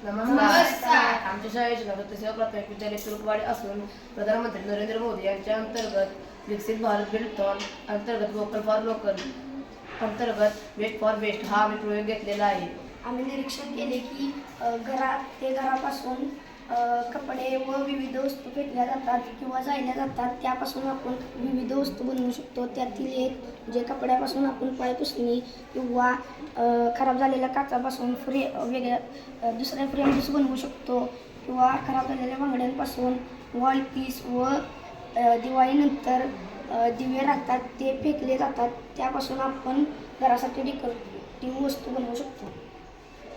नमस्कार. आमच्या शाळेचे नाव तसे प्राथमिक विद्यालय तुरुकवाडी असून प्रधानमंत्री नरेंद्र मोदी यांच्या अंतर्गत विकसित भारत बिल्डथॉन अंतर्गत वोकल फॉर लोकल अंतर्गत वेस्ट फॉर बेस्ट हा आम्ही प्रयोग घेतलेला आहे. आम्ही निरीक्षण केले की घरापासून कपडे व विविध वस्तू फेकल्या जातात किंवा जाळल्या जातात. त्यापासून आपण विविध वस्तू बनवू शकतो. त्यातील एक जे कपड्यापासून आपण पाय पुसणी किंवा खराब झालेल्या काचापासून वेगळ्या दुसऱ्या फ्रेम्स बनवू शकतो किंवा खराब झालेल्या बांगड्यांपासून वॉल पीस व दिवाळीनंतर दिवे राहतात ते फेकले जातात. त्यापासून आपण घरासाठी डेकोरेटिव्ह वस्तू बनवू शकतो.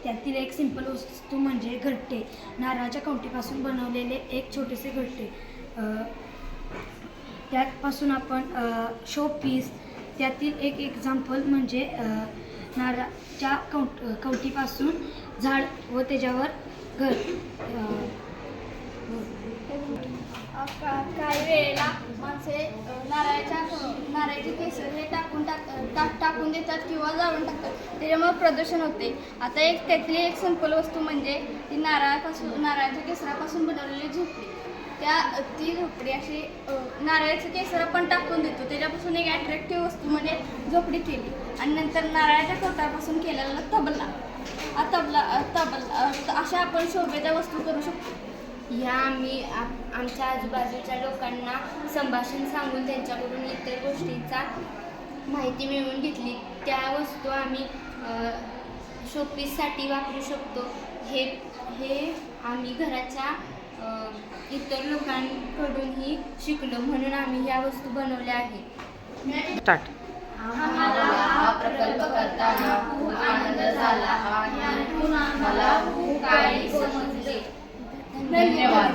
त्यातील एक सिंपल वस्तू म्हणजे घरटे. नारळाच्या कवटीपासून बनवलेले एक छोटेसे घरटे. त्यापासून आपण शो पीस. त्यातील एक एक्झाम्पल म्हणजे नारळाच्या कवटीपासून झाड व त्याच्यावर घर. काही वेळेला माणसे नारळाचे केसर हे टाकून देतात किंवा जाळून टाकतात. त्याच्यामुळे प्रदूषण होते. आता त्यातली एक सिंपल वस्तू म्हणजे ती नारळाच्या केसरापासून बनवलेली झोपडी. ती झोपडी अशी नारळाचं केसर आपण टाकून देतो. त्याच्यापासून एक अट्रॅक्टिव्ह वस्तू म्हणजे झोपडी केली. आणि नंतर नारळाच्या कवटापासून केलेला तबला अशा आपण शोभेच्या वस्तू करू शकतो. ह्या आम्ही आमच्या आजूबाजूच्या लोकांना संभाषण सांगून त्यांच्याकडून इतर गोष्टींचा माहिती मिळवून घेतली. त्या वस्तू आम्ही शोपीससाठी वापरू शकतो. हे आम्ही घराच्या इतर लोकांकडूनही शिकलो, म्हणून आम्ही ह्या वस्तू बनवल्या आहेत. आम्हाला हा प्रकल्प करताना खूप आनंद झाला आणि मला खूप काही समजले. धन्यवाद.